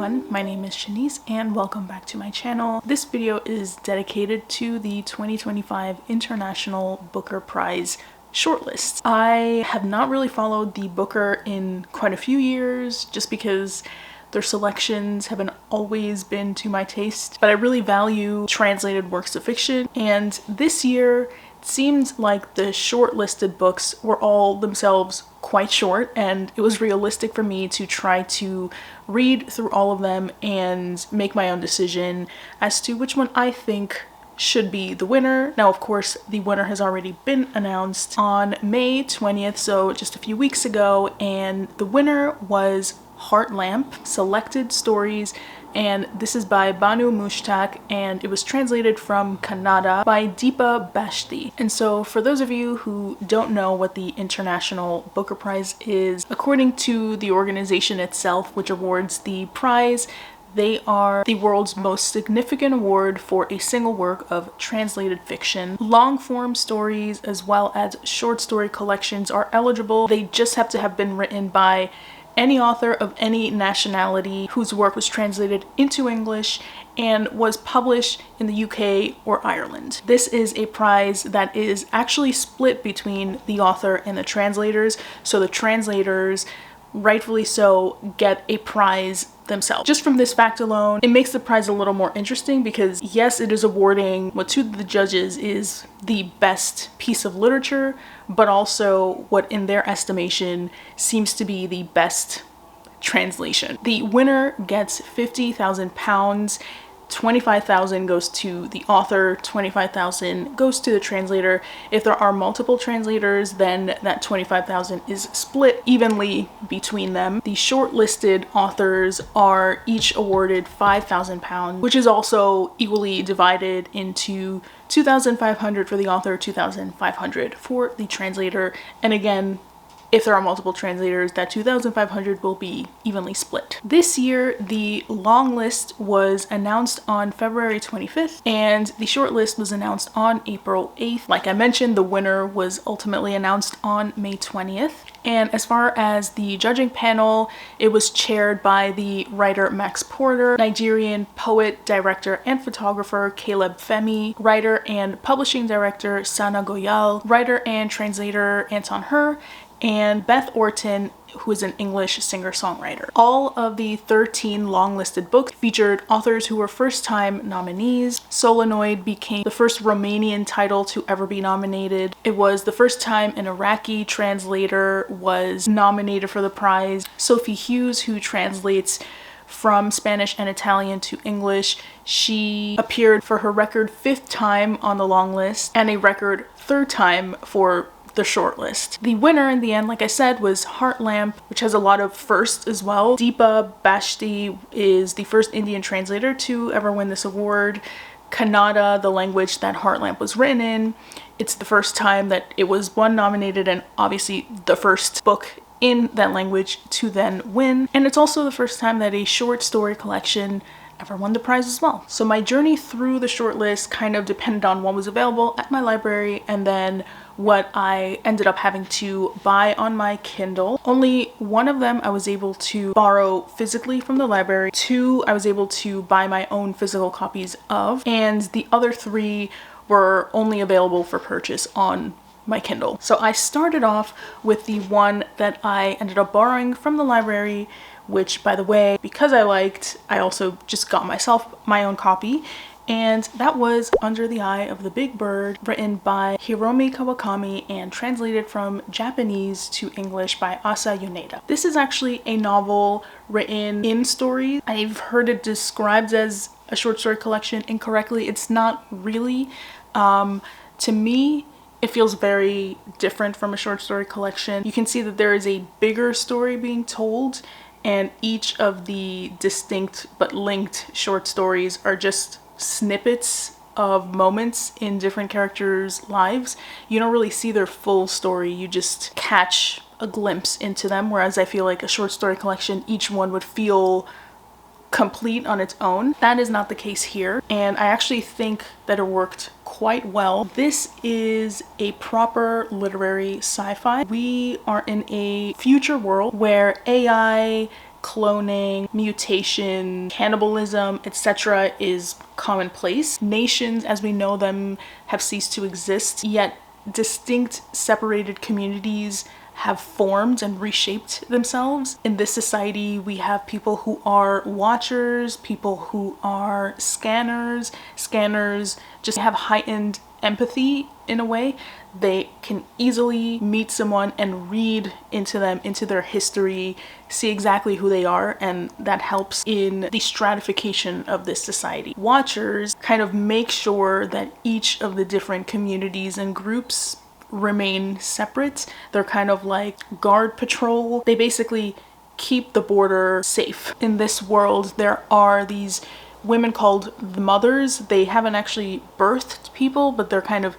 everyone, my name is Shanice and welcome back to my channel. This video is dedicated to the 2025 International Booker Prize shortlist. I have not really followed the Booker in quite a few years just because their selections haven't always been to my taste, but I really value translated works of fiction, and this year it seemed like the shortlisted books were all themselves quite short, and it was realistic for me to try to read through all of them and make my own decision as to which one I think should be the winner. Now, of course, the winner has already been announced on May 20th, so just a few weeks ago, and the winner was Heart Lamp Selected Stories, and this is by Banu Mushtaq, and it was translated from Kannada by Dispiace. And so for those of you who don't know what the International Booker Prize is, according to the organization itself, which awards the prize, they are the world's most significant award for a single work of translated fiction. Long-form stories as well as short story collections are eligible. They just have to have been written by any author of any nationality whose work was translated into English and was published in the UK or Ireland. This is a prize that is actually split between the author and the translators, so the translators, rightfully so, get a prize themselves. Just from this fact alone, it makes the prize a little more interesting because yes, it is awarding what to the judges is the best piece of literature, but also what in their estimation seems to be the best translation. The winner gets £50,000. 25,000 goes to the author, 25,000 goes to the translator. If there are multiple translators, then that 25,000 is split evenly between them. The shortlisted authors are each awarded £5,000, which is also equally divided into 2,500 for the author, 2,500 for the translator. And again, if there are multiple translators, that 2,500 will be evenly split. This year, the long list was announced on February 25th, and the short list was announced on April 8th. Like I mentioned, the winner was ultimately announced on May 20th. And as far as the judging panel, it was chaired by the writer Max Porter, Nigerian poet, director, and photographer Caleb Femi, writer and publishing director Sana Goyal, writer and translator Anton Her, and Beth Orton, who is an English singer-songwriter. All of the 13 long-listed books featured authors who were first-time nominees. Solenoid became the first Romanian title to ever be nominated. It was the first time an Iraqi translator was nominated for the prize. Sophie Hughes, who translates from Spanish and Italian to English, she appeared for her record 5th time on the long list and a record 3rd time for the shortlist. The winner in the end, like I said, was Heart Lamp, which has a lot of firsts as well. Dispiace is the first Indian translator to ever win this award. Kannada, the language that Heart Lamp was written in, it's the first time that it was nominated and obviously the first book in that language to then win. And it's also the first time that a short story collection ever won the prize as well. So my journey through the shortlist kind of depended on what was available at my library and then what I ended up having to buy on my Kindle. Only one of them I was able to borrow physically from the library. 2 I was able to buy my own physical copies of, and the other 3 were only available for purchase on my Kindle. So I started off with the one that I ended up borrowing from the library, which, by the way, because I also just got myself my own copy, and that was Under the Eye of the Big Bird, written by Hiromi Kawakami and translated from Japanese to English by Asa Yoneda. This is actually a novel written in stories. I've heard it described as a short story collection incorrectly. It's not really. To me, it feels very different from a short story collection. You can see that there is a bigger story being told, and each of the distinct but linked short stories are just snippets of moments in different characters' lives. You don't really see their full story, you just catch a glimpse into them, whereas I feel like a short story collection, each one would feel complete on its own. That is not the case here, and I actually think that it worked quite well. This is a proper literary sci-fi. We are in a future world where AI cloning, mutation, cannibalism, etc. is commonplace. Nations as we know them have ceased to exist, yet distinct separated communities have formed and reshaped themselves. In this society, we have people who are watchers, people who are scanners. Scanners just have heightened empathy in a way. They can easily meet someone and read into them, into their history, see exactly who they are, and that helps in the stratification of this society. Watchers kind of make sure that each of the different communities and groups remain separate. They're kind of like guard patrol. They basically keep the border safe. In this world, there are these women called the mothers. They haven't actually birthed people, but they're kind of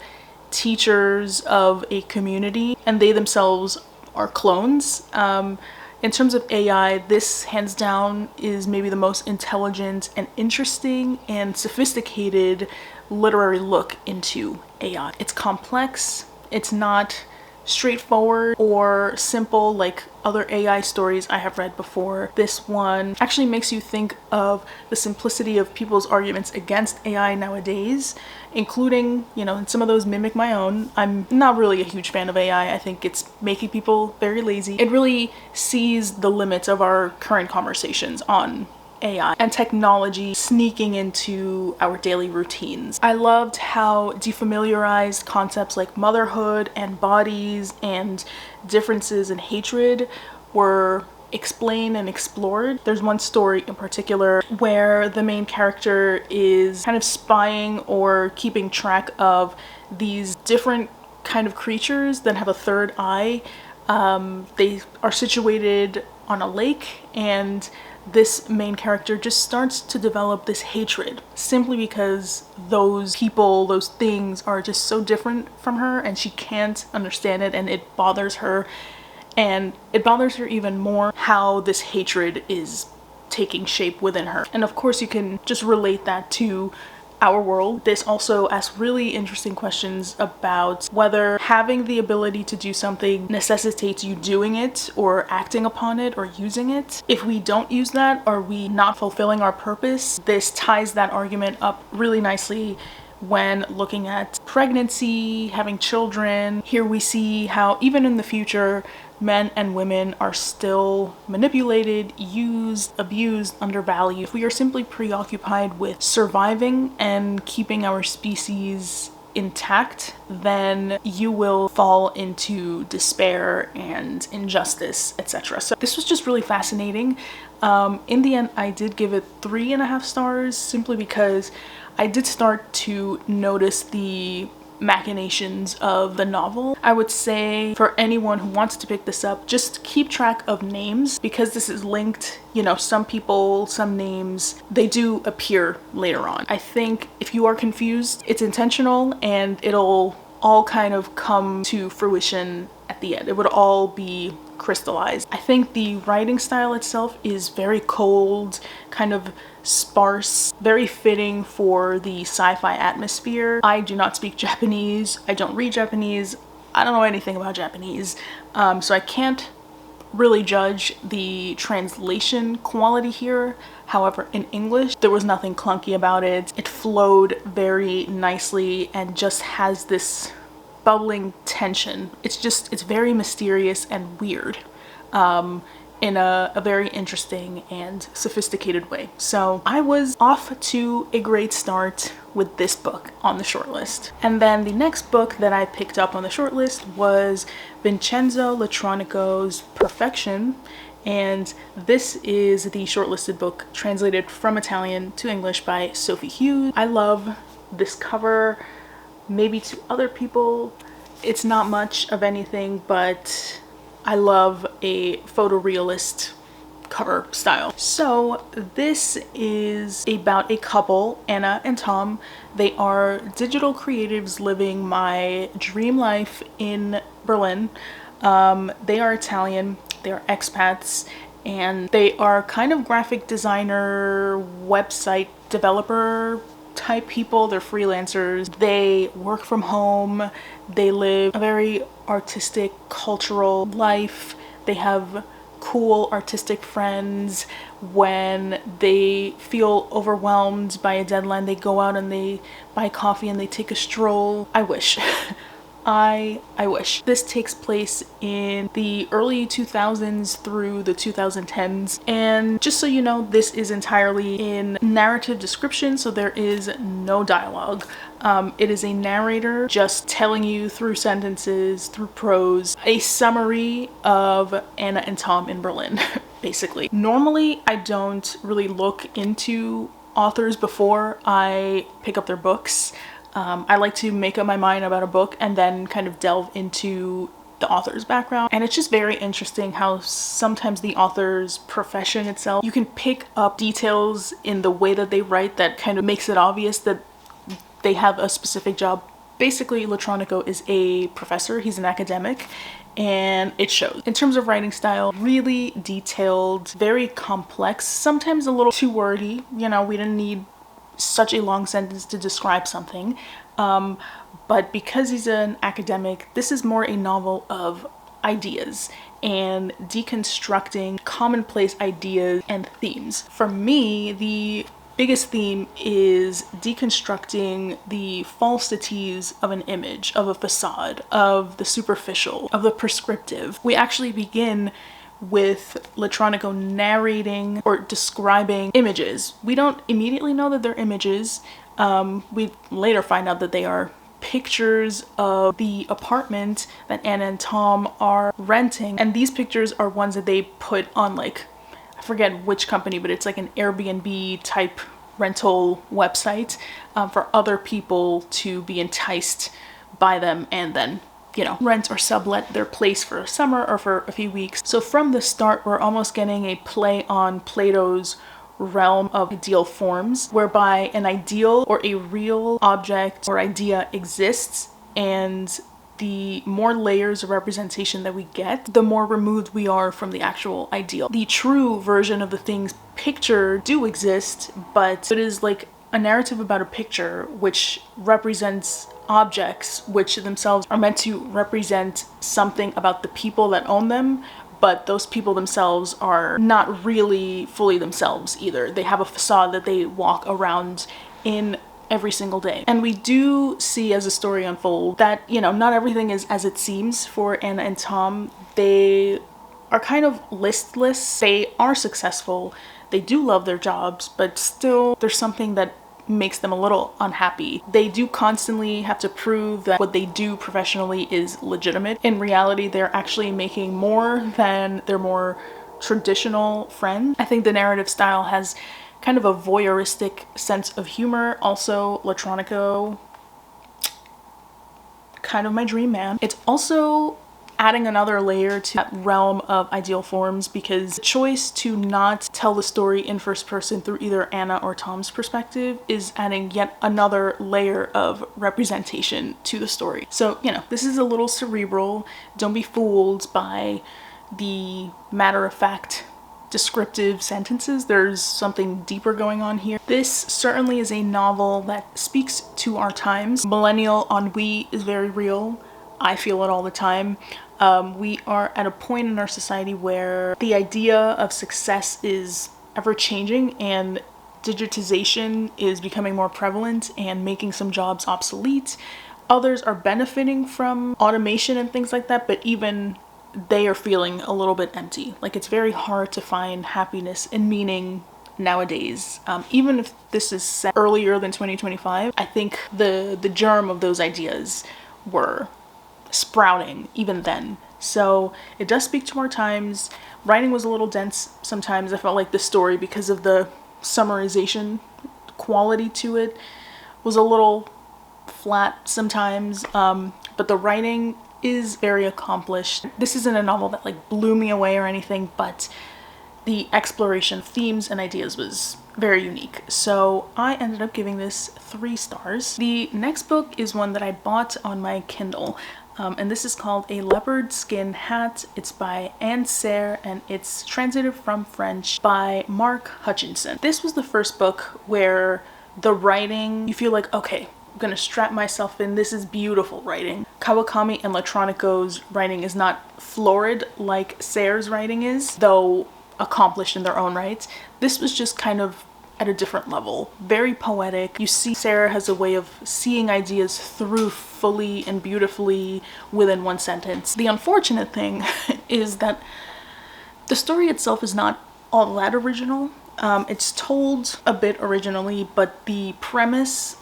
teachers of a community, and they themselves are clones. In terms of AI, this hands down is maybe the most intelligent and interesting and sophisticated literary look into AI. It's complex. It's not straightforward or simple like other AI stories I have read before. This one actually makes you think of the simplicity of people's arguments against AI nowadays, including, you know, some of those mimic my own. I'm not really a huge fan of AI. I think it's making people very lazy. It really sees the limits of our current conversations on AI and technology sneaking into our daily routines. I loved how defamiliarized concepts like motherhood and bodies and differences in hatred were explained and explored. There's one story in particular where the main character is kind of spying or keeping track of these different kind of creatures that have a third eye. They are situated on a lake, and this main character just starts to develop this hatred simply because those people, those things are just so different from her, and she can't understand it, and it bothers her. And it bothers her even more how this hatred is taking shape within her. And of course you can just relate that to our world. This also asks really interesting questions about whether having the ability to do something necessitates you doing it or acting upon it or using it. If we don't use that, are we not fulfilling our purpose? This ties that argument up really nicely when looking at pregnancy, having children. Here we see how even in the future, men and women are still manipulated, used, abused, undervalued. If we are simply preoccupied with surviving and keeping our species intact, then you will fall into despair and injustice, etc. So this was just really fascinating. In the end, I did give it 3.5 stars simply because I did start to notice the machinations of the novel. I would say for anyone who wants to pick this up, just keep track of names because this is linked. You know, some people, some names, they do appear later on. I think if you are confused, it's intentional and it'll all kind of come to fruition at the end. It would all be crystallized. I think the writing style itself is very cold, kind of sparse, very fitting for the sci-fi atmosphere. I do not speak Japanese. I don't read Japanese. I don't know anything about Japanese. So I can't really judge the translation quality here. However, in English, there was nothing clunky about it. It flowed very nicely and just has this bubbling tension. It's very mysterious and weird in a very interesting and sophisticated way. So I was off to a great start with this book on the shortlist. And then the next book that I picked up on the shortlist was Vincenzo Latronico's Perfection. And this is the shortlisted book translated from Italian to English by Sophie Hughes. I love this cover. Maybe to other people, it's not much of anything, but I love a photorealist cover style. So this is about a couple, Anna and Tom. They are digital creatives living my dream life in Berlin. They are Italian, they are expats, and they are kind of graphic designer, website developer type people. They're freelancers. They work from home. They live a very artistic, cultural life. They have cool artistic friends. When they feel overwhelmed by a deadline, they go out and they buy coffee and they take a stroll. I wish. I wish. This takes place in the early 2000s through the 2010s, and just so you know, this is entirely in narrative description, so there is no dialogue. It is a narrator just telling you through sentences, through prose, a summary of Anna and Tom in Berlin, basically. Normally, I don't really look into authors before I pick up their books. I like to make up my mind about a book and then kind of delve into the author's background. And it's just very interesting how sometimes the author's profession itself, you can pick up details in the way that they write that kind of makes it obvious that they have a specific job. Basically, Letronico is a professor, he's an academic, and it shows. In terms of writing style, really detailed, very complex, sometimes a little too wordy. You know, we didn't need such a long sentence to describe something, but because he's an academic, this is more a novel of ideas and deconstructing commonplace ideas and themes. For me, the biggest theme is deconstructing the falsities of an image, of a facade, of the superficial, of the prescriptive. We actually begin with Letronico narrating or describing images. We don't immediately know that they're images. We later find out that they are pictures of the apartment that Anna and Tom are renting. And these pictures are ones that they put on, like, I forget which company, but it's like an Airbnb type rental website for other people to be enticed by them and then, you know, rent or sublet their place for a summer or for a few weeks. So from the start, we're almost getting a play on Plato's realm of ideal forms, whereby an ideal or a real object or idea exists, and the more layers of representation that we get, the more removed we are from the actual ideal. The true version of the things pictured do exist, but it is like a narrative about a picture which represents objects which themselves are meant to represent something about the people that own them, but those people themselves are not really fully themselves either. They have a facade that they walk around in every single day. And we do see as the story unfolds that, you know, not everything is as it seems for Anna and Tom. They are kind of listless. They are successful. They do love their jobs, but still there's something that makes them a little unhappy. They do constantly have to prove that what they do professionally is legitimate. In reality, they're actually making more than their more traditional friends. I think the narrative style has kind of a voyeuristic sense of humor. Also, Letronico, kind of my dream man. It's also adding another layer to that realm of ideal forms, because the choice to not tell the story in first person through either Anna or Tom's perspective is adding yet another layer of representation to the story. So, you know, this is a little cerebral. Don't be fooled by the matter-of-fact descriptive sentences. There's something deeper going on here. This certainly is a novel that speaks to our times. Millennial ennui is very real. I feel it all the time. We are at a point in our society where the idea of success is ever changing, and digitization is becoming more prevalent and making some jobs obsolete. Others are benefiting from automation and things like that, but even they are feeling a little bit empty. Like, it's very hard to find happiness and meaning nowadays. Even if this is set earlier than 2025, I think the germ of those ideas were sprouting even then. So it does speak to our times. Writing was a little dense sometimes. I felt like the story, because of the summarization quality to it, was a little flat sometimes, but the writing is very accomplished. This isn't a novel that like blew me away or anything, but the exploration of themes and ideas was very unique. So I ended up giving this 3 stars. The next book is one that I bought on my Kindle, and this is called A Leopard-Skin Hat. It's by Anne Serre, and it's translated from French by Mark Hutchinson. This was the first book where the writing, you feel like, okay, I'm gonna strap myself in, this is beautiful writing. Kawakami and Electronico's writing is not florid like Sayre's writing is, though accomplished in their own right. This was just kind of at a different level. Very poetic. You see Sayre has a way of seeing ideas through fully and beautifully within one sentence. The unfortunate thing is that the story itself is not all that original. It's told a bit originally, but the premise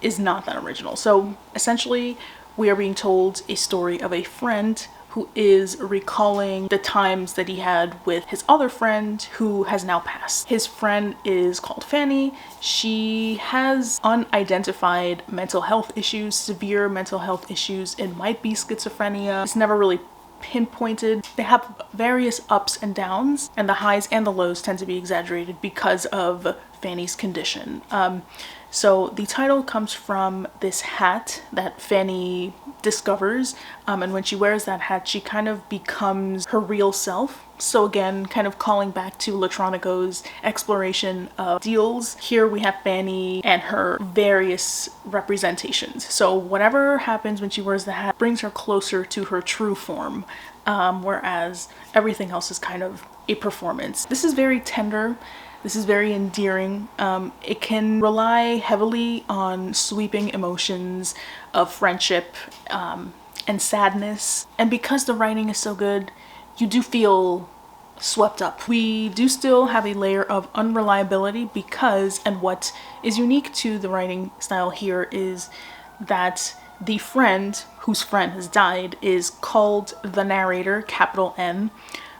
is not that original. So essentially, we are being told a story of a friend who is recalling the times that he had with his other friend who has now passed. His friend is called Fanny. She has unidentified mental health issues, severe mental health issues. It might be schizophrenia. It's never really pinpointed. They have various ups and downs, and the highs and the lows tend to be exaggerated because of Fanny's condition. So the title comes from this hat that Fanny discovers, and when she wears that hat, she kind of becomes her real self. So again, kind of calling back to Electronico's exploration of ideals. Here we have Fanny and her various representations. So whatever happens when she wears the hat brings her closer to her true form, whereas everything else is kind of a performance. This is very tender. This is very endearing. It can rely heavily on sweeping emotions of friendship and sadness. And because the writing is so good, you do feel swept up. We do still have a layer of unreliability because, and what is unique to the writing style here is that the friend whose friend has died is called the narrator, capital N,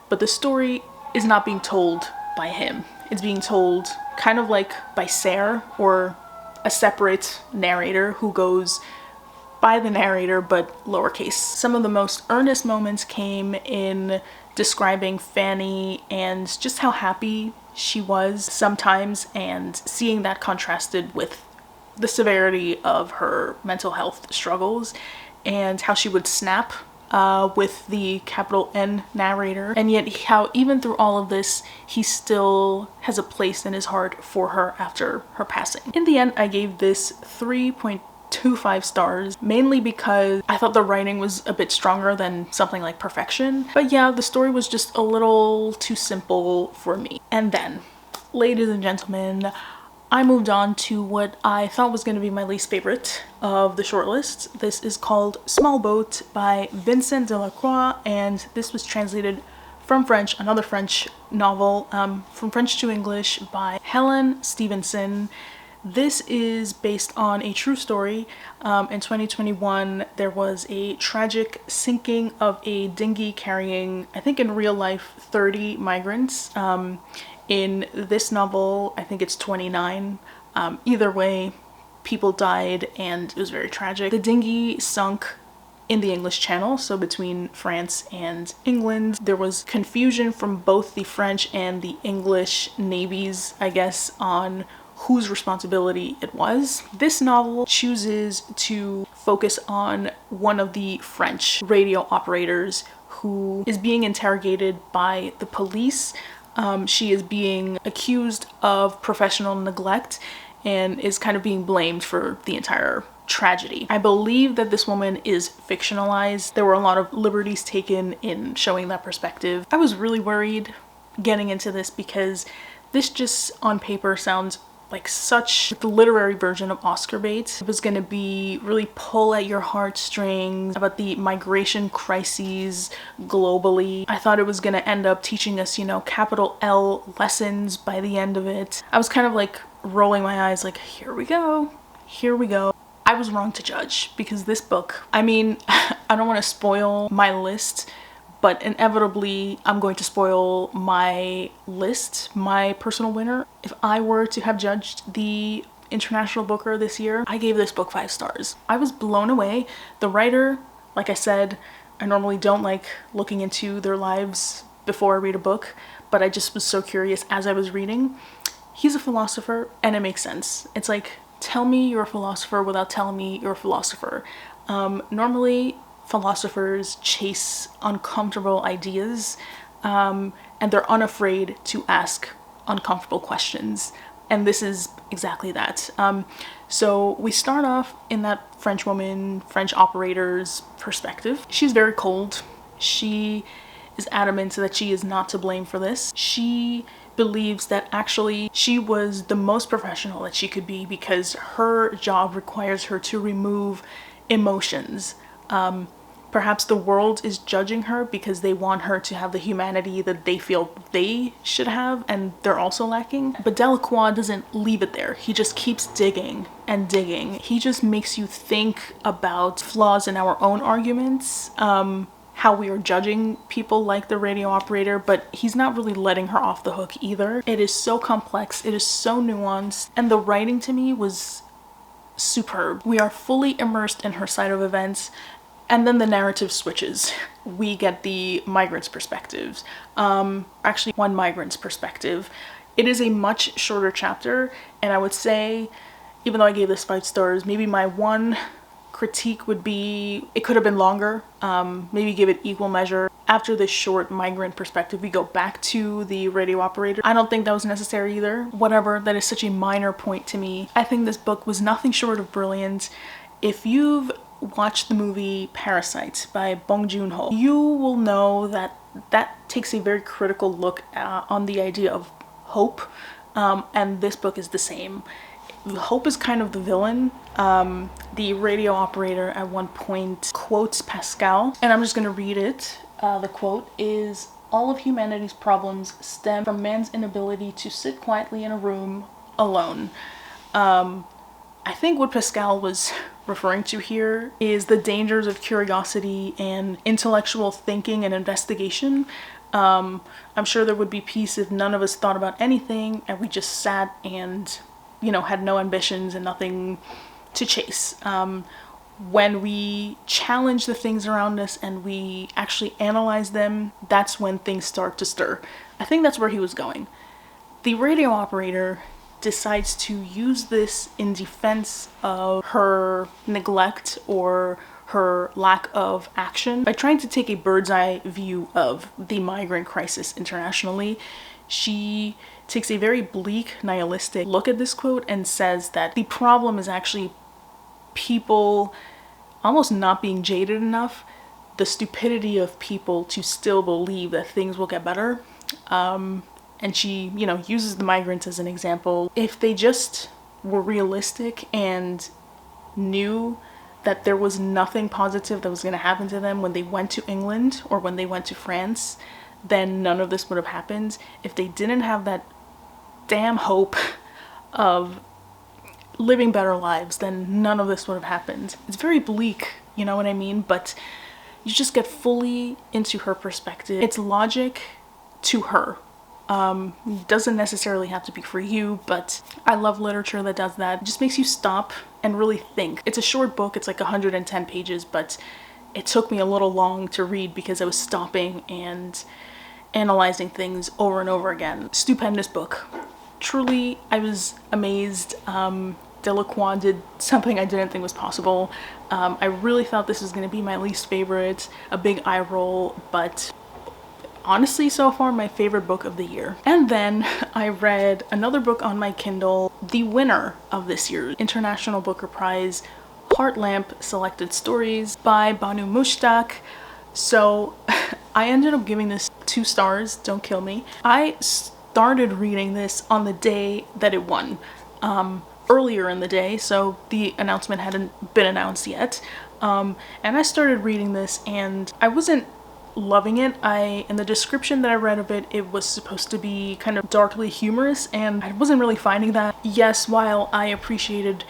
but the story is not being told by him. It's being told kind of like by Sayre, or a separate narrator who goes by the narrator but lowercase. Some of the most earnest moments came in describing Fanny and just how happy she was sometimes, and seeing that contrasted with the severity of her mental health struggles and how she would snap with the capital N narrator, and yet how even through all of this he still has a place in his heart for her after her passing. In the end, I gave this 3.25 stars, mainly because I thought the writing was a bit stronger than something like Perfection, but yeah, the story was just a little too simple for me. And then, ladies and gentlemen, I moved on to what I thought was going to be my least favorite of the shortlist. This is called Small Boat by Vincent Delacroix, and this was translated from French, another French novel, from French to English by Helen Stevenson. This is based on a true story. In 2021, there was a tragic sinking of a dinghy carrying, I think in real life, 30 migrants. In this novel, I think it's 29. Either way, people died and it was very tragic. The dinghy sunk in the English Channel, so between France and England. There was confusion from both the French and the English navies, I guess, on whose responsibility it was. This novel chooses to focus on one of the French radio operators who is being interrogated by the police. She is being accused of professional neglect and is kind of being blamed for the entire tragedy. I believe that this woman is fictionalized. There were a lot of liberties taken in showing that perspective. I was really worried getting into this because this just on paper sounds like such the literary version of Oscar bait. It was going to be really pull at your heartstrings about the migration crises globally. I thought it was going to end up teaching us, you know, capital L lessons by the end of it. I was kind of like rolling my eyes like, here we go, here we go. I was wrong to judge because this book, I mean, I don't want to spoil my list, but inevitably I'm going to spoil my list, my personal winner. If I were to have judged the International Booker this year, I gave this book 5 stars. I was blown away. The writer, like I said, I normally don't like looking into their lives before I read a book, but I just was so curious as I was reading. He's a philosopher and it makes sense. It's like, tell me you're a philosopher without telling me you're a philosopher. Normally, philosophers chase uncomfortable ideas and they're unafraid to ask uncomfortable questions, and this is exactly that. So we start off in that French woman, French operator's perspective. She's very cold. She is adamant that she is not to blame for this. She believes that actually she was the most professional that she could be because her job requires her to remove emotions. Perhaps the world is judging her because they want her to have the humanity that they feel they should have and they're also lacking. But Delacroix doesn't leave it there. He just keeps digging and digging. He just makes you think about flaws in our own arguments, how we are judging people like the radio operator, but he's not really letting her off the hook either. It is so complex, it is so nuanced, and the writing to me was superb. We are fully immersed in her side of events, and then the narrative switches. We get the migrant's perspectives. Actually, one migrant's perspective. It is a much shorter chapter, and I would say, even though I gave this 5 stars, maybe my one critique would be it could have been longer. Maybe give it equal measure. After this short migrant perspective, we go back to the radio operator. I don't think that was necessary either. Whatever, that is such a minor point to me. I think this book was nothing short of brilliant. If you've watched the movie Parasite by Bong Joon-ho, you will know that that takes a very critical look on the idea of hope, and this book is the same. Hope is kind of the villain. The radio operator at one point quotes Pascal, and I'm just going to read it. The quote is, "All of humanity's problems stem from man's inability to sit quietly in a room alone." I think what Pascal was referring to here is the dangers of curiosity and intellectual thinking and investigation. I'm sure there would be peace if none of us thought about anything and we just sat and, you know, had no ambitions and nothing to chase. When we challenge the things around us and we actually analyze them, that's when things start to stir. I think that's where he was going. The radio operator decides to use this in defense of her neglect or her lack of action by trying to take a bird's eye view of the migrant crisis internationally. She takes a very bleak, nihilistic look at this quote and says that the problem is actually people almost not being jaded enough, the stupidity of people to still believe that things will get better. And she, you know, uses the migrants as an example. If they just were realistic and knew that there was nothing positive that was going to happen to them when they went to England or when they went to France, then none of this would have happened. If they didn't have that damn hope of living better lives, then none of this would have happened. It's very bleak, you know what I mean? But you just get fully into her perspective. It's logic to her. Doesn't necessarily have to be for you, but I love literature that does that. It just makes you stop and really think. It's a short book, it's like 110 pages, but it took me a little long to read because I was stopping and analyzing things over and over again. Stupendous book. Truly, I was amazed. Delacroix did something I didn't think was possible. I really thought this was going to be my least favorite, a big eye roll, but honestly, so far, my favorite book of the year. And then I read another book on my Kindle, the winner of this year's International Booker Prize, Heartlamp Selected Stories by Banu Mushtaq. So I ended up giving this 2 stars, don't kill me. I started reading this on the day that it won, earlier in the day, so the announcement hadn't been announced yet. And I started reading this and I wasn't loving it. In the description that I read of it, it was supposed to be kind of darkly humorous, and I wasn't really finding that. Yes, while I appreciated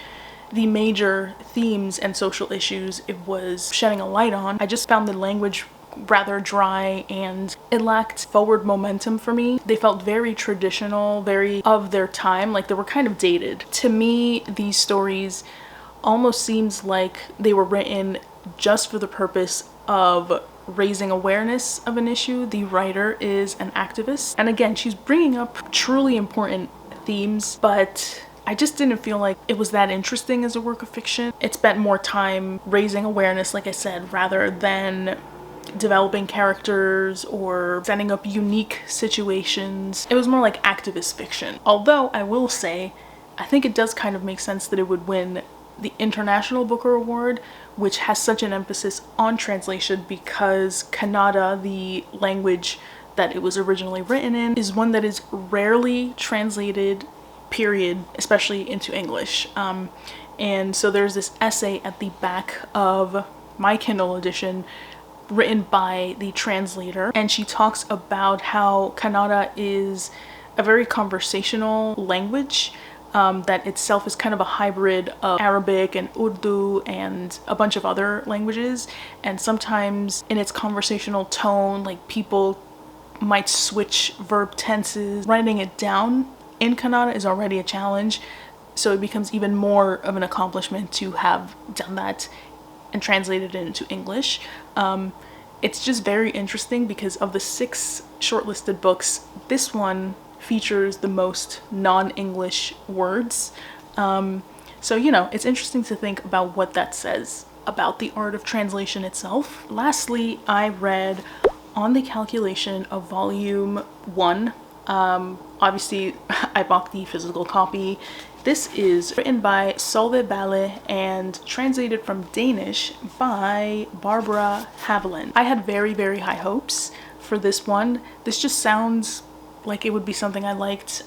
the major themes and social issues it was shedding a light on, I just found the language rather dry and it lacked forward momentum for me. They felt very traditional, very of their time, like they were kind of dated. To me, these stories almost seems like they were written just for the purpose of raising awareness of an issue. The writer is an activist, and again, she's bringing up truly important themes, but I just didn't feel like it was that interesting as a work of fiction. It spent more time raising awareness, like I said, rather than developing characters or setting up unique situations. It was more like activist fiction. Although I will say I think it does kind of make sense that it would win the International Booker Award, which has such an emphasis on translation because Kannada, the language that it was originally written in, is one that is rarely translated, period, especially into English. And so there's this essay at the back of my Kindle edition written by the translator, and she talks about how Kannada is a very conversational language that itself is kind of a hybrid of Arabic and Urdu and a bunch of other languages. And sometimes in its conversational tone, like people might switch verb tenses. Writing it down in Kannada is already a challenge, so it becomes even more of an accomplishment to have done that and translated it into English. It's just very interesting because of the 6 shortlisted books, this one features the most non-English words. So, you know, it's interesting to think about what that says about the art of translation itself. Lastly, I read On the Calculation of Volume 1. Obviously, I bought the physical copy. This is written by Solveig Balle and translated from Danish by Barbara Haviland. I had very, very high hopes for this one. This just sounds like it would be something I liked.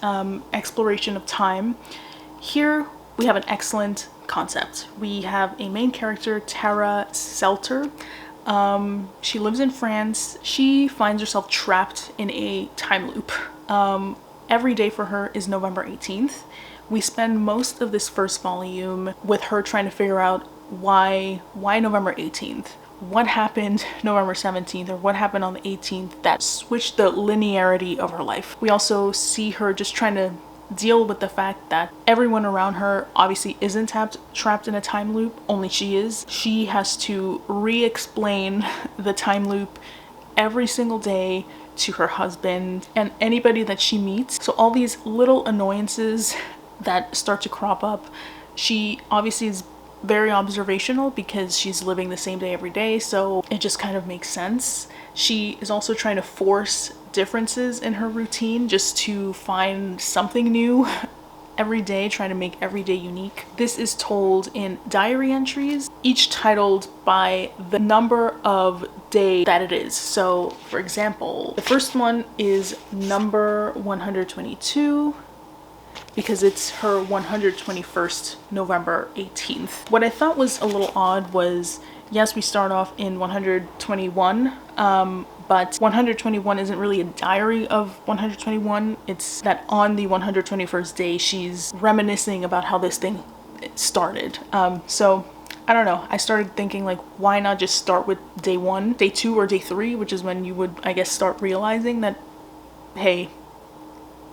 Exploration of time. Here we have an excellent concept. We have a main character, Tara Selter. She lives in France. She finds herself trapped in a time loop. Every day for her is November 18th. We spend most of this first volume with her trying to figure out why November 18th? What happened November 17th, or what happened on the 18th that switched the linearity of her life. We also see her just trying to deal with the fact that everyone around her obviously isn't trapped in a time loop, only she is. She has to re-explain the time loop every single day to her husband and anybody that she meets. So all these little annoyances that start to crop up. She obviously is very observational because she's living the same day every day, so it just kind of makes sense. She is also trying to force differences in her routine just to find something new every day, trying to make every day unique. This is told in diary entries, each titled by the number of day that it is. So for example, the first one is number 122 because it's her 121st November 18th. What I thought was a little odd was, yes, we start off in 121, but 121 isn't really a diary of 121. It's that on the 121st day, she's reminiscing about how this thing started. So I don't know. I started thinking, like, why not just start with day 1, day 2, or day 3, which is when you would, I guess, start realizing that, hey,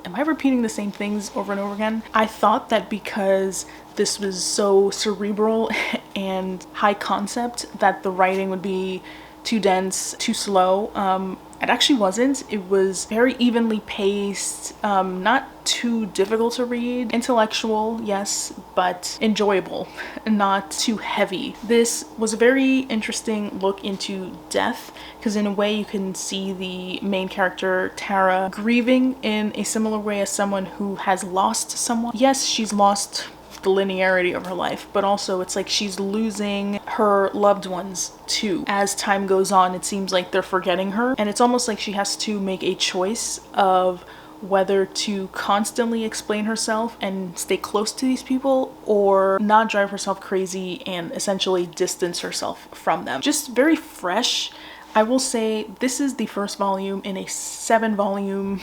am I repeating the same things over and over again? I thought that because this was so cerebral and high concept that the writing would be too dense, too slow. It actually wasn't. It was very evenly paced, not too difficult to read, intellectual, yes, but enjoyable, not too heavy. This was a very interesting look into death, because in a way you can see the main character, Tara, grieving in a similar way as someone who has lost someone. Yes, she's lost the linearity of her life, but also it's like she's losing her loved ones too. As time goes on, it seems like they're forgetting her, and it's almost like she has to make a choice of whether to constantly explain herself and stay close to these people or not drive herself crazy and essentially distance herself from them. Just very fresh. I will say this is the first volume in a 7-volume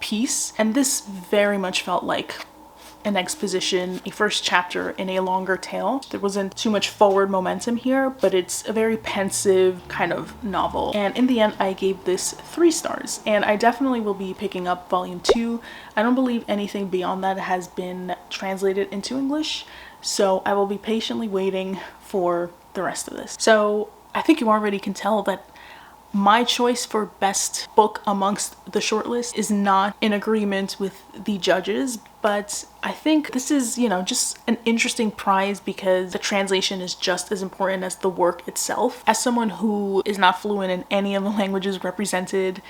piece, and this very much felt like an exposition, a first chapter in a longer tale. There wasn't too much forward momentum here, but it's a very pensive kind of novel. And in the end, I gave this 3 stars, and I definitely will be picking up volume 2. I don't believe anything beyond that has been translated into English, so I will be patiently waiting for the rest of this. So I think you already can tell that my choice for best book amongst the shortlist is not in agreement with the judges, but I think this is, you know, just an interesting prize because the translation is just as important as the work itself. As someone who is not fluent in any of the languages represented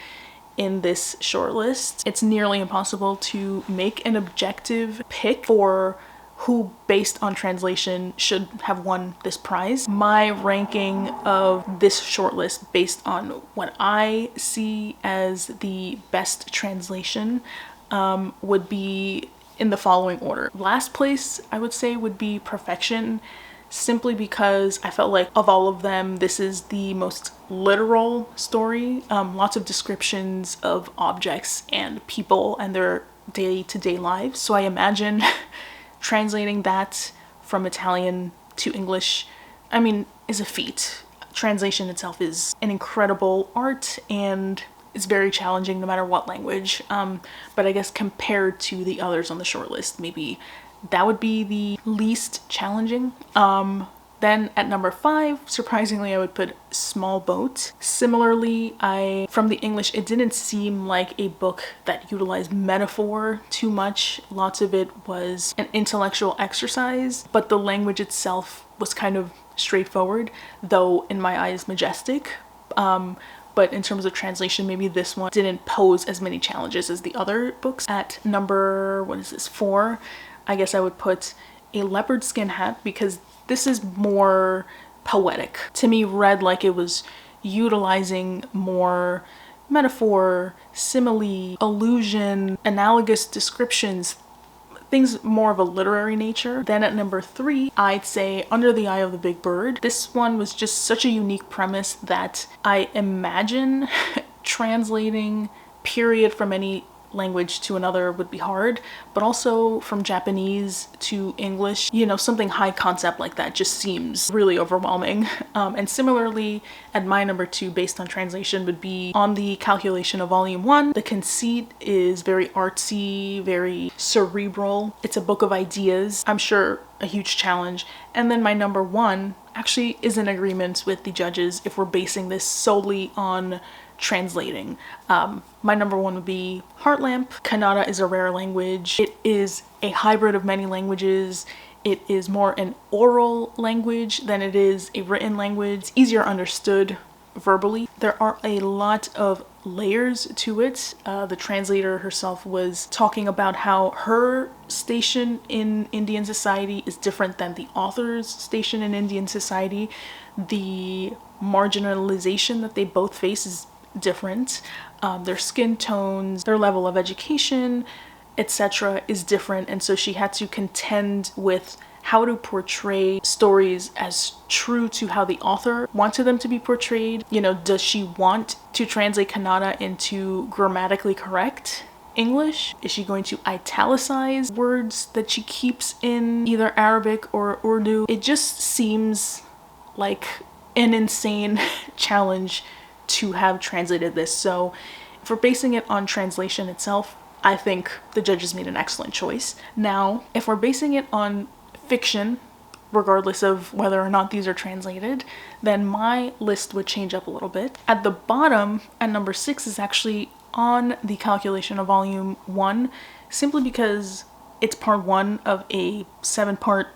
in this shortlist. It's nearly impossible to make an objective pick for who, based on translation, should have won this prize. My ranking of this shortlist based on what I see as the best translation would be in the following order. Last place, I would say, would be Perfection, simply because I felt like of all of them, this is the most literal story. Lots of descriptions of objects and people and their day-to-day lives. So I imagine translating that from Italian to English, I mean, is a feat. Translation itself is an incredible art and it's very challenging no matter what language. But I guess compared to the others on the shortlist, maybe that would be the least challenging. Then at number 5, surprisingly, I would put Small Boat. Similarly, from the English, it didn't seem like a book that utilized metaphor too much. Lots of it was an intellectual exercise, but the language itself was kind of straightforward, though in my eyes majestic. But in terms of translation, maybe this one didn't pose as many challenges as the other books. At number, 4, I guess I would put A Leopard-Skin Hat, because this is more poetic. To me, read like it was utilizing more metaphor, simile, allusion, analogous descriptions, things more of a literary nature. Then at number 3, I'd say Under the Eye of the Big Bird. This one was just such a unique premise that I imagine translating period from any language to another would be hard, but also from Japanese to English, you know, something high concept like that just seems really overwhelming. And similarly, at my number 2, based on translation, would be On the Calculation of Volume 1. The conceit is very artsy, very cerebral. It's a book of ideas. I'm sure a huge challenge. And then my number 1 actually is in agreement with the judges if we're basing this solely on translating. My number 1 would be Heartlamp. Kannada is a rare language. It is a hybrid of many languages. It is more an oral language than it is a written language. It's easier understood verbally. There are a lot of layers to it. The translator herself was talking about how her station in Indian society is different than the author's station in Indian society. The marginalization that they both face is different. Their skin tones, their level of education, etc. is different, and so she had to contend with how to portray stories as true to how the author wanted them to be portrayed. You know, does she want to translate Kannada into grammatically correct English? Is she going to italicize words that she keeps in either Arabic or Urdu? It just seems like an insane challenge to have translated this. So if we're basing it on translation itself, I think the judges made an excellent choice. Now, if we're basing it on fiction, regardless of whether or not these are translated, then my list would change up a little bit. At the bottom, at number 6, is actually On the Calculation of Volume 1, simply because it's part 1 of a 7-part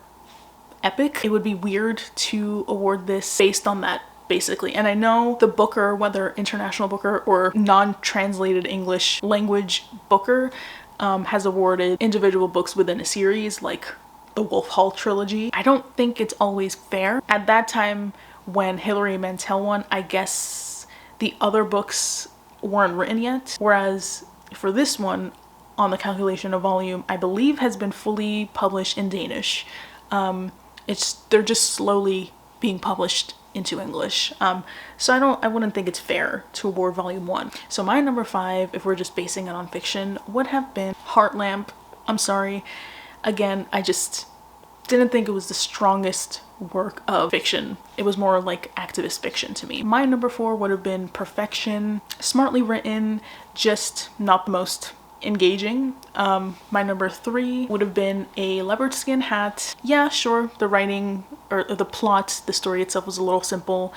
epic. It would be weird to award this based on that, basically. And I know the booker, whether international booker or non-translated English language booker, has awarded individual books within a series, like the Wolf Hall trilogy. I don't think it's always fair. At that time, when Hilary Mantel won, I guess the other books weren't written yet. Whereas for this one, On the Calculation of Volume, I believe has been fully published in Danish. They're just slowly being published into English. So I wouldn't think it's fair to award Volume 1. So my number 5, if we're just basing it on fiction, would have been Heartlamp. I'm sorry. Again, I just didn't think it was the strongest work of fiction. It was more like activist fiction to me. My number 4 would have been Perfection. Smartly written, just not the most engaging. My number 3 would have been A Leopard-Skin Hat. Yeah, sure, the writing or the plot, the story itself was a little simple,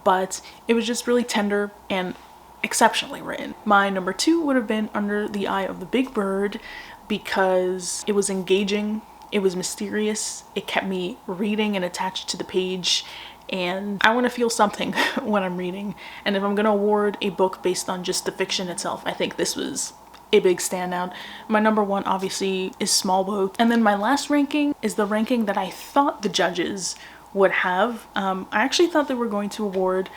but it was just really tender and exceptionally written. My number 2 would have been Under the Eye of the Big Bird, because it was engaging, it was mysterious, it kept me reading and attached to the page, and I want to feel something when I'm reading. And if I'm going to award a book based on just the fiction itself, I think this was a big standout. My number one obviously is Small Boat. And then my last ranking is the ranking that I thought the judges would have. I actually thought they were going to award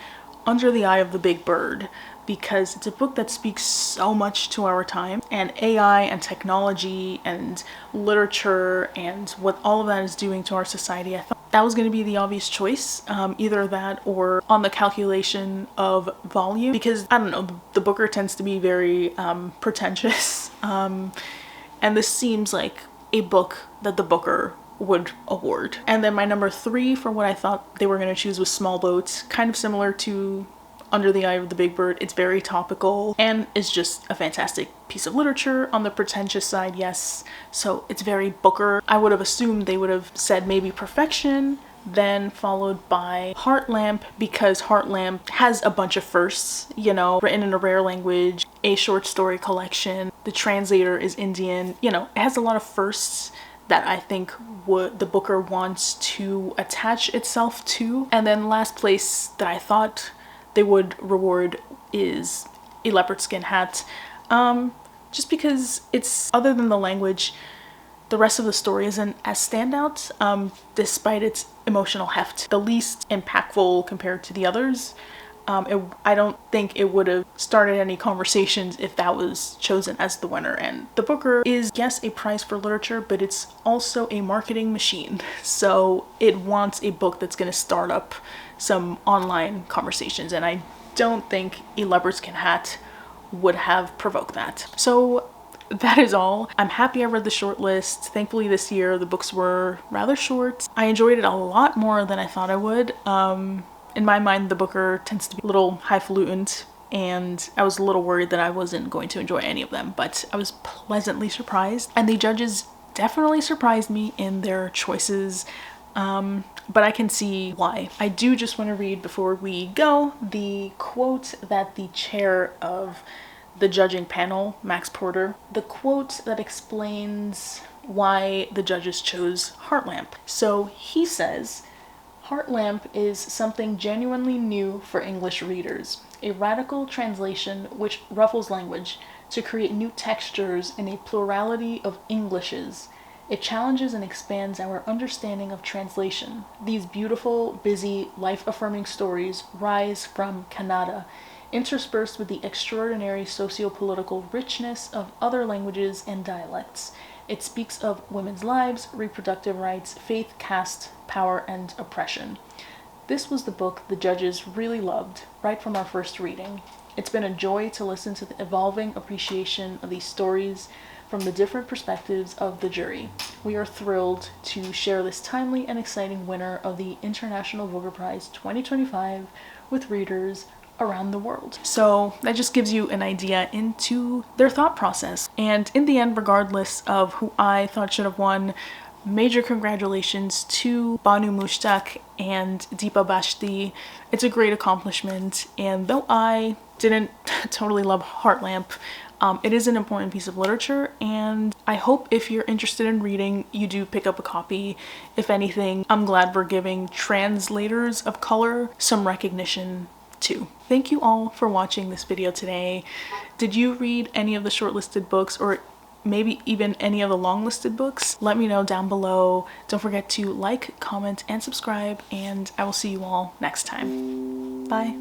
Under the Eye of the Big Bird, because it's a book that speaks so much to our time, and AI and technology and literature and what all of that is doing to our society. I thought that was going to be the obvious choice, either that or on the calculation of volume, because I don't know, the Booker tends to be very pretentious, and this seems like a book that the Booker would award. And then my number three for what I thought they were going to choose was Small Boat, kind of similar to Under the Eye of the Big Bird. It's very topical and is just a fantastic piece of literature. On the pretentious side, yes, so it's very Booker. I would have assumed they would have said maybe Perfection, then followed by Heart Lamp, because Heart Lamp has a bunch of firsts, you know, written in a rare language, a short story collection, the translator is Indian, you know, it has a lot of firsts that I think the Booker wants to attach itself to. And then last place that I thought they would reward is A Leopard-Skin Hat, just because it's, other than the language, the rest of the story isn't as standout, despite its emotional heft. The least impactful compared to the others. I don't think it would have started any conversations if that was chosen as the winner. And the Booker is, yes, a prize for literature, but it's also a marketing machine. So it wants a book that's going to start up some online conversations, and I don't think A Leopard-Skin Hat would have provoked that. So that is all. I'm happy I read the shortlist. Thankfully this year the books were rather short. I enjoyed it a lot more than I thought I would. In my mind, the Booker tends to be a little highfalutin, and I was a little worried that I wasn't going to enjoy any of them, but I was pleasantly surprised, and the judges definitely surprised me in their choices, but I can see why. I do just want to read, before we go, the quote that the chair of the judging panel, Max Porter, the quote that explains why the judges chose Heart Lamp. So he says, "Heart Lamp is something genuinely new for English readers, a radical translation which ruffles language to create new textures in a plurality of Englishes. It challenges and expands our understanding of translation. These beautiful, busy, life-affirming stories rise from Kannada, interspersed with the extraordinary socio-political richness of other languages and dialects. It speaks of women's lives, reproductive rights, faith, caste, power, and oppression." This was the book the judges really loved, right from our first reading. It's been a joy to listen to the evolving appreciation of these stories from the different perspectives of the jury. We are thrilled to share this timely and exciting winner of the International Booker Prize 2025 with readers around the world. So that just gives you an idea into their thought process. And in the end, regardless of who I thought should have won, major congratulations to Banu Mushtaq and Deepa Bashti. It's a great accomplishment, and though I didn't totally love Heart Lamp, it is an important piece of literature, and I hope if you're interested in reading, you do pick up a copy. If anything, I'm glad we're giving translators of color some recognition too. Thank you all for watching this video today. Did you read any of the shortlisted books, or maybe even any of the long-listed books? Let me know down below. Don't forget to like, comment, and subscribe, and I will see you all next time. Bye.